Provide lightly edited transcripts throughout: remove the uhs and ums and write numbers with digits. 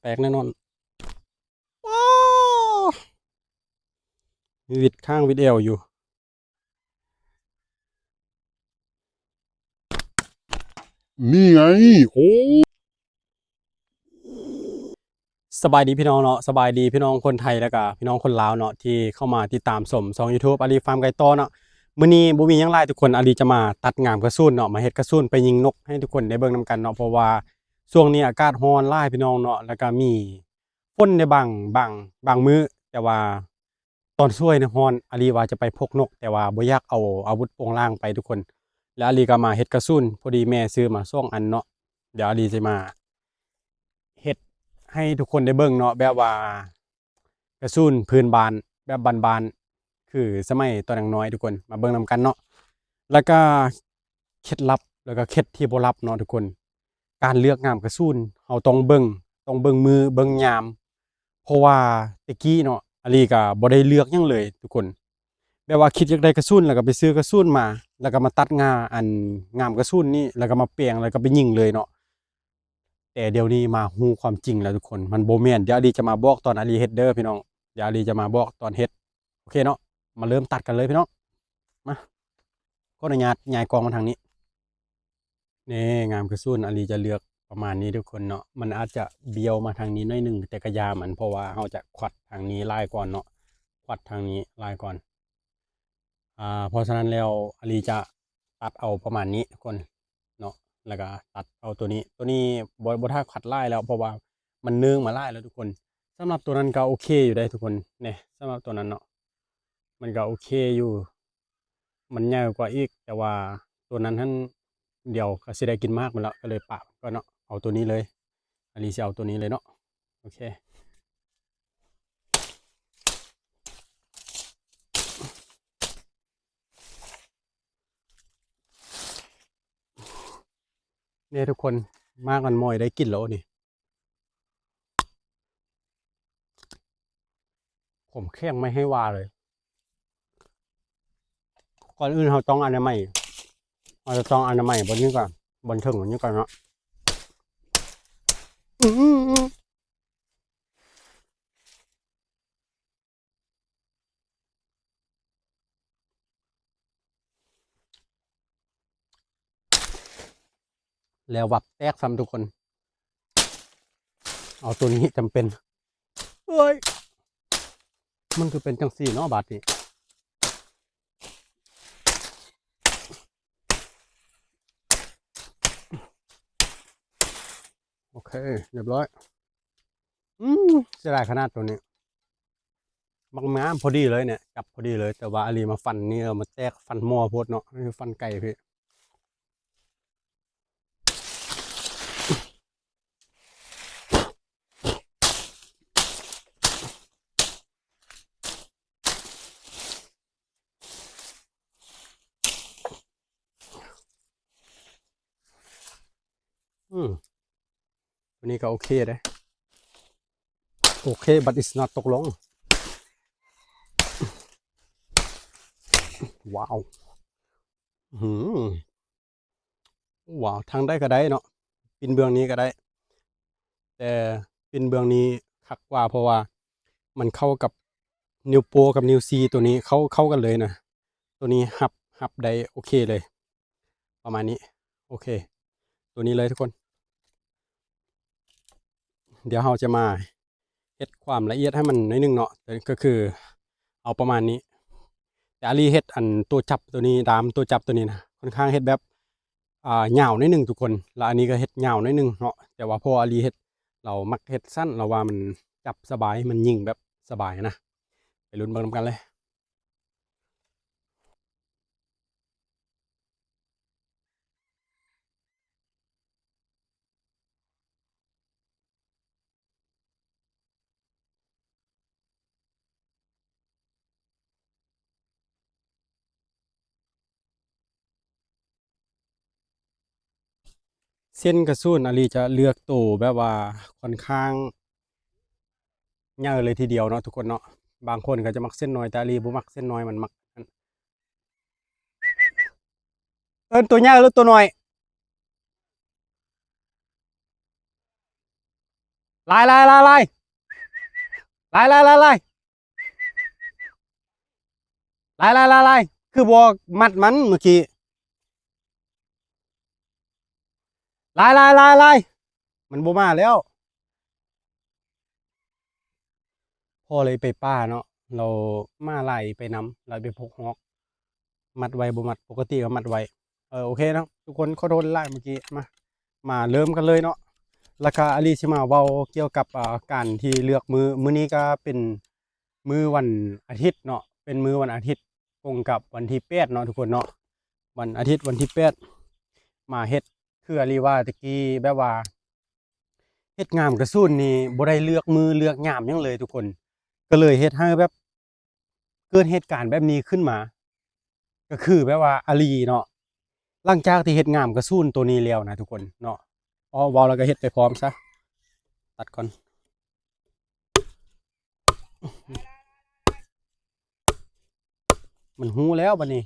แตกแน่นอนว้าวมีวิดข้างวิดเอวอยู่นี่ไงโอ้สบายดีพี่น้องเนาะสบายดีพี่น้องคนไทยแล้วก็พี่น้องคนลาวเนาะที่เข้ามาติดตามชมช่อง YouTube อาลีฟาร์มไก่โตเนาะมื้อนี้บ่มีหยังหลายทุกคนอาลีจะมาตัดงามกระสุนเนาะมาเฮ็ดกระสุนไปยิงนกให้ทุกคนได้เบิ่งนํกันเนาะเพราะว่าช่วงนี้อากาศร้อนหลายพี่น้องเนาะแล้วก็มีฝนในบางมื้อแต่ว่าตอนช่วยเนี่ยร้อนอาลีว่าจะไปพกนกแต่ว่าบ่อยากเอาอาวุธโปงลางไปทุกคน แล้วอาลีก็มาเฮ็ดกระสุนพอดีแม่ซื้อมา2อันเนาะเดี๋ยวอาลีจะมาเฮ็ดให้ทุกคนได้เบิ่งเนาะแบบว่ากระสุนพื้นบ้านแบบบ้านๆคือสมัยตอนยังน้อยทุกคนมาเบิ่งนำกันเนาะแล้วก็เคล็ดลับแล้วก็เคล็ดที่บ่ลับเนาะทุกคนการเลือกงามกระสุนเฮาต้องเบิ่งมือเบิ่งยามเพราะว่าแต่กี้เนาะอาลีก็บ่ได้เลือกหยังเลยทุกคนแบบว่าคิดอยากได้กระสุนแล้วก็ไปซื้อกระสุนมาแล้วก็มาตัดงามกระสุนนี่แล้วก็มาแปลงแล้วก็ไปยิงเลยเนาะ แต่เดี๋ยวนี้มาฮู้ความจริงแล้วทุกคนมันบ่แม่นเดี๋ยวอาลีจะมาบอกตอนอาลีเฮ็ดเด้อพี่น้องเดี๋ยวอาลีจะมาบอกตอนเฮ็ดโอเคเนาะมาเริ่มตัดกันเลยพี่น้องมาขออนุญาตย้ายกล้องมาทางนี้นี่งามกระสุนอาลีจะเลือกประมาณนี้ทุกคนเนาะมันอาจจะเบี้ยวมาทางนี้หน่อยหนึงแต่ก็ยามันเพราะว่าเราจะขวัดทางนี้ลายก่อนเนาะขวัดทางนี้ลายก่อนเพราะฉะนั้นแล้วอาลีจะตัดเอาประมาณนี้ทุกคนเนาะแล้วก็ตัดเอาตัวนี้บ่ทันขัดลายแล้วเพราะว่ามันเนื่องมาลายแล้วทุกคนสำหรับตัวนั้นก็โอเคอยู่ได้ทุกคนเนี่ยสำหรับตัวนั้นเนาะมันก็โอเคอยู่มันใหญ่กว่าอีกแต่ว่าตัวนั้นท่านเดี๋ยวก็สิได้กินมากมันแล้วก็เลยปะก็เนาะเอาตัวนี้เลยอาลีสิเอาตัวนี้เลยเนาะโอเคเนี่ยทุกคนมากมันมอยได้กินแล้วนี่ผมแข้งไม่ให้วาเลยก่อนอื่นเราต้องอนามัยเราจะต้องอนามัยบนนี้ก่อนบนถึงบนนี้ก่อนเนาะอืมแล้ววับแตกซ้ำทุกคนเอาตัวนี้จำเป็นเอ้ยมันคือเป็นจังสี่เนาะบาดนี้โอเคเรียบร้อยเสียดายขนาดตัวนี้บางม้ามพอดีเลยเนี่ยจับพอดีเลยแต่ว่าอาลีมาฟันนี่มาแตกฟันมัวโพดเนาะนี่คือฟันไก่พี่ตัวนี้ก็โอเคเลยโอเค but it's not ตกลงว้าวหืมว้าวทางได้ก็ได้เนาะปินเบื้องนี้ก็ได้แต่ปินเบื้องนี้คักกว่าเพราะว่ามันเข้ากับนิวโปรกับนิวซีตัวนี้เข้ากันเลยนะตัวนี้หับได้โอเคเลยประมาณนี้โอเคตัวนี้เลยทุกคนเดี๋ยวเราจะมาเฮ็ดความละเอียดให้มันนิดนึงเนาะก็คือเอาประมาณนี้แต่อาลีเฮ็ดอันตัวจับตัวนี้ตามตัวจับตัวนี้นะค่อนข้างเฮ็ดแบบยาวนิดนึงทุกคนแล้วอันนี้ก็เฮ็ดยาวนิดนึงเนาะแต่ว่าพออาลีเฮ็ดเรามักเฮ็ดสั้นเราว่ามันจับสบายมันยิงแบบสบายนะไปลุ้นเบิ่งนำกันเลย เส้นกระสุนอาลีจะเลือกตัวแบบว่าค่อนข้างยาวเลยทีเดียวเนาะทุกคนเนาะบางคนก็จะมักเส้นน้อยแต่อาลีบ่มักเส้นน้อยมันมักเอิ้นตัวยาวหรือตัวน้อย ลายลายลายลายลายลายลายลายลายลายลายลายคือบ่มัดมันเมื่อกี้ลายลายลายลายมันบ่มาแล้วพอเลยไปป้าเนาะเรามาไล่ไปน้ำไล่ไปพกฮอกมัดไว้บ่มัดปกติก็มัดไว้โอเคเนาะทุกคนขอโทษไล่เมื่อกี้มาเริ่มกันเลยเนาะแล้วก็อลีสิมาเว้าเกี่ยวกับการที่เลือกมื้อนี้ก็เป็นมื้อวันอาทิตย์เนาะเป็นมื้อวันอาทิตย์ตรงกับวันที่8เนาะทุกคนเนาะวันอาทิตย์วันที่8มาเฮ็ดคืออลีว่าตะกี้แบบว่าเฮ็ดงามกระสูนนี่บ่ได้เลือกมือเลือกยามหยังเลยทุกคนก็เลยเฮ็ดให้แบบเกิดเหตุการณ์แบบนี้ขึ้นมา ก็คือแบบว่าอาลีเนาะหลังจากที่เฮ็ดงามกระสูนตัวนี้แล้วนะทุกคนเนาะเว้าแล้วก็เฮ็ดไปพร้อมซะตัดก่อนมันหูแล้วบัดนี้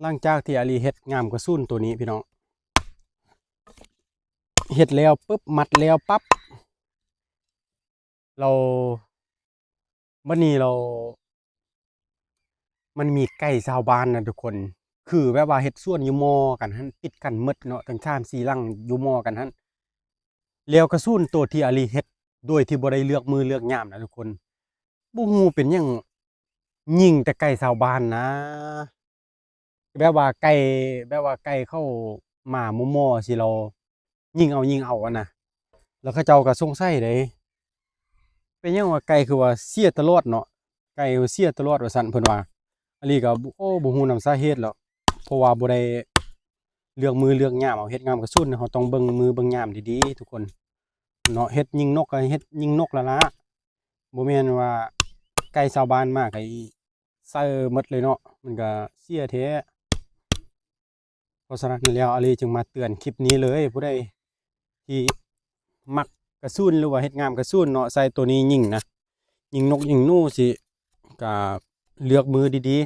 หลังจากที่อาลีเฮ็ดงามกระสูนตัวนี้พี่น้องเฮ็ดแล้วปุ๊บมัดแล้วปั๊บเราบัดนี้มันมีไก่ชาวบ้านนะทุกคนคือแบบว่าเฮ็ดสวนอยู่มอกันหั่นติดกันหมดเนาะทั้ง3-4หลังอยู่มอกันหั่นแล้วกระสูนตัวที่อาลีเฮ็ดโดยที่บ่ได้เลือกมือเลือกยามนะทุกคนบ่ฮู้เป็นหยังยิงแต่ไก่ชาวบ้านนะแบบว่าไก่เข้ามามั่วๆสิเรายิงเอาอะนะแล้วเขาเจ้าก็สงสัยเด้เป็นหยังว่าไก่คือว่าเสียตลอดเนาะไก่เสียตลอดว่าซั่นเพิ่นว่าอันนี้ก็บ่ฮู้นำสาเหตุหรอกเพราะว่าบ่ได้เลือกมือเลือกยามเอาเฮ็ดงามกระสุนเราต้องเบิ่งมือเบิ่งยามดีๆทุกคนเนาะเฮ็ดยิงนกก็เฮ็ดยิงนกแล้วล่ะบ่แม่นว่าไก่ชาวบ้านมาก็ใส่หมดเลยเนาะมันก็เสียแท้เพราะฉะนั้นแล้วอาลีจึงมาเตือนคลิปนี้เลยผู้ใดที่มักกระสุนหรือว่าเฮ็ดงามกระสุนเนาะใส่ตัวนี้ยิงนะยิงนกยิงหนูสิก็เลือกมือดี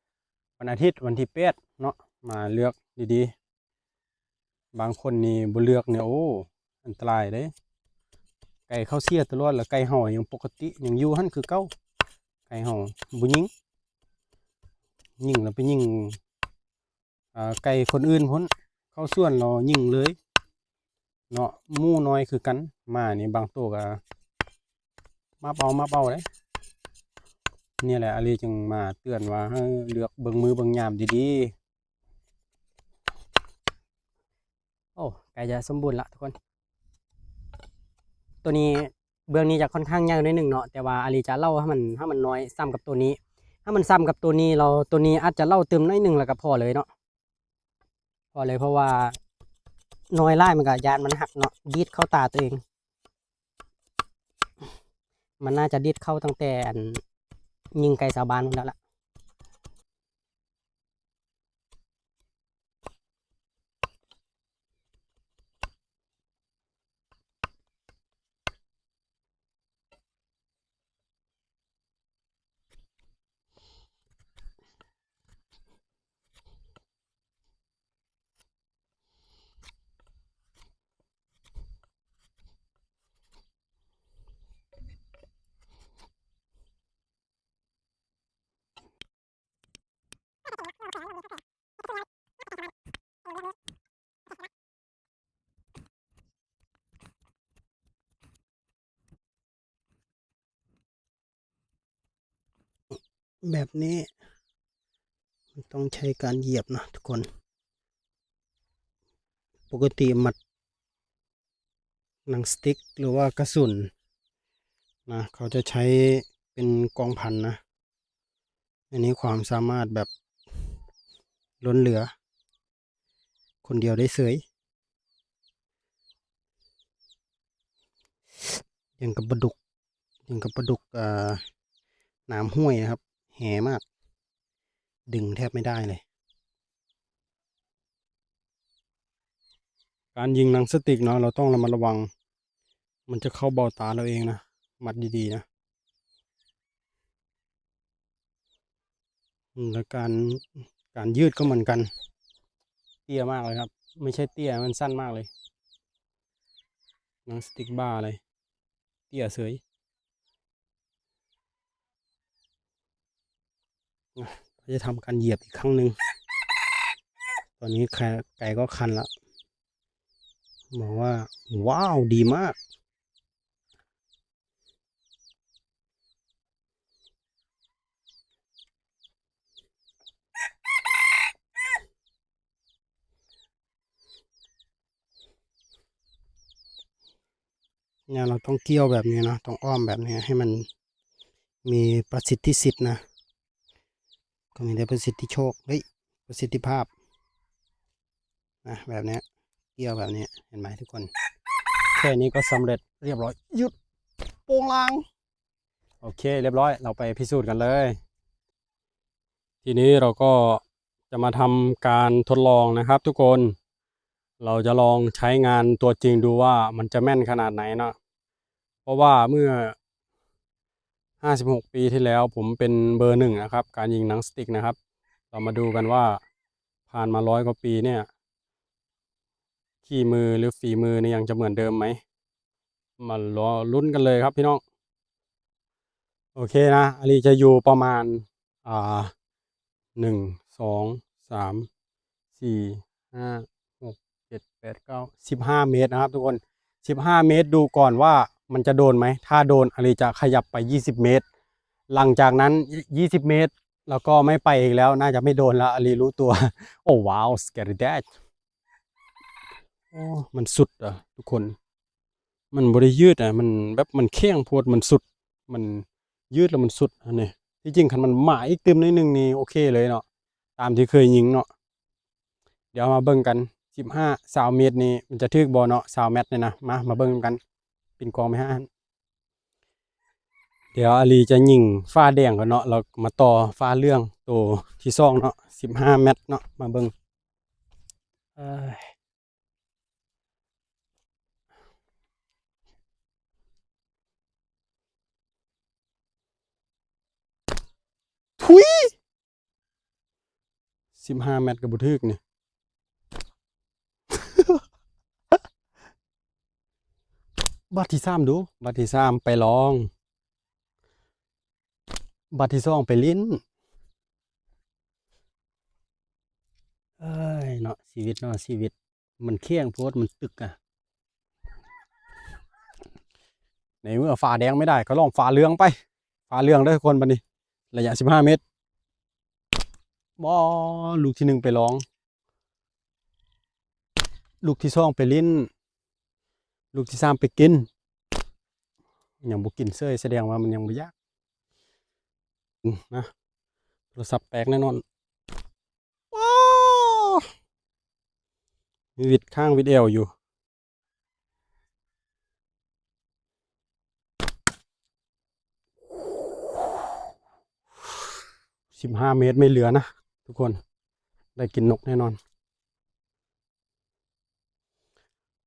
ๆวันอาทิตย์วันที่8เนาะมาเลือกดีๆบางคนนี่บ่เลือกเนี่ยโอ้อันตรายเด้ไก่เขาเสียตลอดแล้วไก่เห่ายังปกติยังอยู่หั่นคือเก่าไก่เห่าบ่ยิงแล้วไปยิงไก่คนอื่นพ้นเข้าส่วนเรายิงเลยเนาะหมู่น้อยคือกันมานี่บางตัวก็มาเป่าเลยนี่แหละอาลีจึงมาเตือนว่าให้เลือกเบิ่งมือเบิ่งยามดีๆโอ้ไก่จะสมบูรณ์ละทุกคนตัวนี้เบื้องนี้จะค่อนข้างยากนิดหนึ่งเนาะแต่ว่าอาลีจะเล่าให้มันน้อยซ้ำกับตัวนี้ถ้ามันซ้ำกับตัวนี้ตัวนี้อาจจะเล่าเติมน้อยหนึ่งแล้วก็พอเลยเนาะพอเลยเพราะว่าน้อยไล่มันก็ยานมันหักเนาะดีดเข้าตาตัวเองมันน่าจะดีดเข้าตั้งแต่ยิงไก่สาบานแล้วล่ะแบบนี้มันต้องใช้การเหยียบนะทุกคนปกติมัดหนังสติ๊กหรือว่ากระสุนนะเขาจะใช้เป็นกองพันนะอันนี้ความสามารถแบบล้นเหลือคนเดียวได้เสยยังกับปลาดุกยังกับปลาดุกน้ำห้วยนะครับแห่มากดึงแทบไม่ได้เลยการยิงหนังสติ๊กเนาะเราต้องระมัดระวังมันจะเข้าเบ้าตาเราเองนะมัดดีๆนะ แล้วการยืดก็เหมือนกันเตี้ยมากเลยครับไม่ใช่เตี้ยมันสั้นมากเลยหนังสติ๊กบ้าอะไรเตี้ยเสยเราจะทำการเหยียบอีกครั้งหนึ่งตอนนี้ไก่ก็คันแล้วบอกว่าว้าวดีมากเนี่ยเราต้องเกี่ยวแบบนี้นะต้องอ้อมแบบนี้ให้มันมีประสิทธิสิทธิ์นะก็มีแต่ประสิทธิโชคเฮ้ยประสิทธิภาพนะแบบนี้เกี่ยวแบบนี้เห็นไหมทุกคนแค่นี้ก็สำเร็จเรียบร้อยหยุดโป่งลางโอเคเรียบร้อยเราไปพิสูจน์กันเลยทีนี้เราก็จะมาทำการทดลองนะครับทุกคนเราจะลองใช้งานตัวจริงดูว่ามันจะแม่นขนาดไหนเนาะเพราะว่าเมื่อ56 ปีที่แล้วผมเป็นเบอร์ 1นะครับการยิงหนังสติ๊กนะครับเรามาดูกันว่าผ่านมา100 กว่าปีเนี่ยขี้มือหรือฝีมือเนี่ยยังจะเหมือนเดิมไหมมารอลุ้นกันเลยครับพี่น้องโอเคนะอาลีจะอยู่ประมาณอ่า1 2 3 4 5 6 7 8 9 15 เมตรนะครับทุกคน15 เมตรดูก่อนว่ามันจะโดนไหมถ้าโดนอาลีจะขยับไป20 เมตรหลังจากนั้น20 เมตรแล้วก็ไม่ไปอีกแล้วน่าจะไม่โดนแล้วอาลีรู้ตัวโอ้ว้าว scary dad โอ้มันสุดอ่ะทุกคนมันบริยืดอ่ะมันแบบมันเข่งโพดมันสุดมันยืดแล้วมันสุดอันนี้ที่จริงคันมันหมาอีกตึมนิดนึงนี่โอเคเลยเนาะตามที่เคยยิงเนาะเดี๋ยวมาเบิ่งกัน15 20 เมตรนี่มันจะถึกบ่เนาะ20 เมตรเนี่ยนะมาเบิ่งกันปินกองไปฮะเดี๋ยวอาลีจะยิงฟ้าแดงกันเนาะเรามาต่อฟ้าเหลืองตัวที่สองเนาะ15 เมตรเนาะมาเบิ่งเอ้ยทุย15 เมตรกับบุทึกนี่ บัตรที่สามดูบัตรที่สามไปลองบัตรที่สองไปลิ้นเอ้ยเนาะชีวิตเนาะชีวิตมันเคี่ยงโพดมันตึกอะในเมื่อฟ้าแดงไม่ได้ก็ลองฟ้าเหลืองไปฟ้าเหลืองเด้อทุกคนบัดนี้ระยะ15 เมตรบอลูกที่หนึ่งไปลองลูกที่สองไปลิ้นลูกที่สามไปกินยังบ่กินเซ้ยแสดงว่ามันยังบ่ยากนะโทรศัพท์แตกแน่นอนว้าวมีวิดข้างวิดเอวอยู่15 เมตรไม่เหลือนะทุกคนได้กินนกแน่นอน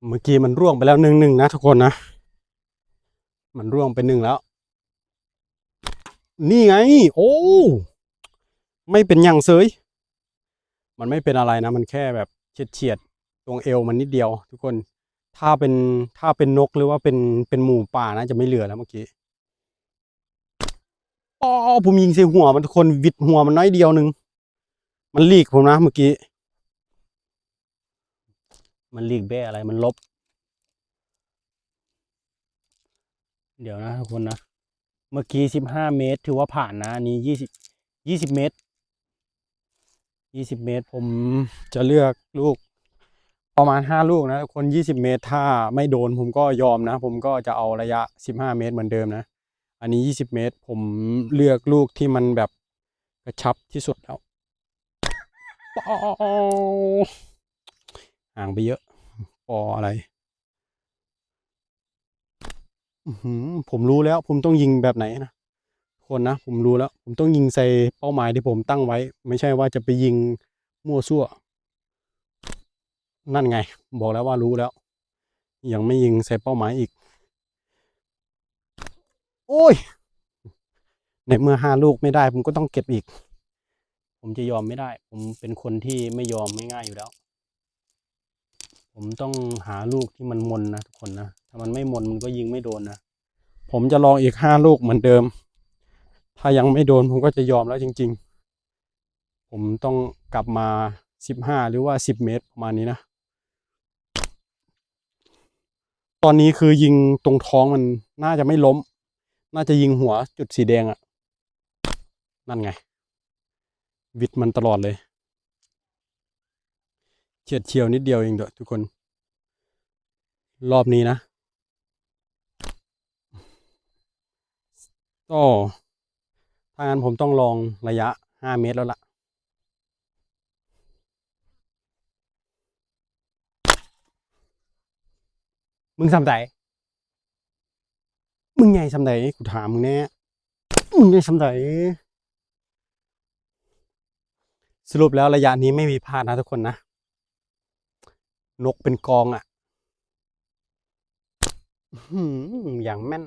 เมื่อกี้มันร่วงไปแล้ว1-1นะทุกคนนะมันร่วงไป1แล้วนี่ไงโอ้ไม่เป็นอย่างเซยมันไม่เป็นอะไรนะมันแค่แบบเฉียดตรงเอวมันนิดเดียวทุกคนถ้าเป็นถ้าเป็นนกหรือว่าเป็นหมูป่านะจะไม่เหลือแล้วเมื่อกี้อ๋อผมยิงใส่หัวมันทุกคนวิดหัวมันน้อยเดียวหนึ่งมันลีกผมนะเมื่อกี้มันลีกแบ้อะไรมันลบเดี๋ยวนะทุกคนนะเมื่อกี้15 เมตรถือว่าผ่านนะอันนี้20 เมตร20 เมตรผมจะเลือกลูกประมาณ5 ลูกนะทุกคน20 เมตรถ้าไม่โดนผมก็ยอมนะผมก็จะเอาระยะ15 เมตรเหมือนเดิมนะอันนี้20 เมตรผมเลือกลูกที่มันแบบกระชับที่สุดแล้วห่างไปเยอะปออะไรผมรู้แล้วผมต้องยิงแบบไหนนะคนนะผมรู้แล้วผมต้องยิงใส่เป้าหมายที่ผมตั้งไว้ไม่ใช่ว่าจะไปยิงมั่วซั่วนั่นไงบอกแล้วว่ารู้แล้วยังไม่ยิงใส่เป้าหมายอีกโอ้ยในเมื่อ5 ลูกไม่ได้ผมก็ต้องเก็บอีก ผมจะยอมไม่ได้ ผมเป็นคนที่ไม่ยอมง่ายๆอยู่แล้ว ผมต้องหาลูกที่มันมนนะทุกคนนะ ถ้ามันไม่มนมันก็ยิงไม่โดนนะ ผมจะลองอีก5 ลูกเหมือนเดิม ถ้ายังไม่โดนผมก็จะยอมแล้วจริงๆ ผมต้องกลับมา15หรือว่า10เมตรประมาณนี้นะ ตอนนี้คือยิงตรงท้องมันน่าจะไม่ล้ม น่าจะยิงหัวจุดสีแดงอะนั่นไง วิดมันตลอดเลยเฉียดเฉียวนิดเดียวเองเด้อทุกคน รอบนี้นะก็ถ้างั้นผมต้องลองระยะ5 เมตรแล้วล่ะ มึงทำไหนมึงใหญ่ทำไหนกูถามมึงแน่มึงใหญ่ทำไหนสรุปแล้วระยะนี้ไม่มีพลาดนะทุกคนนะ นกเป็นกองอ่ะอย่างแม่น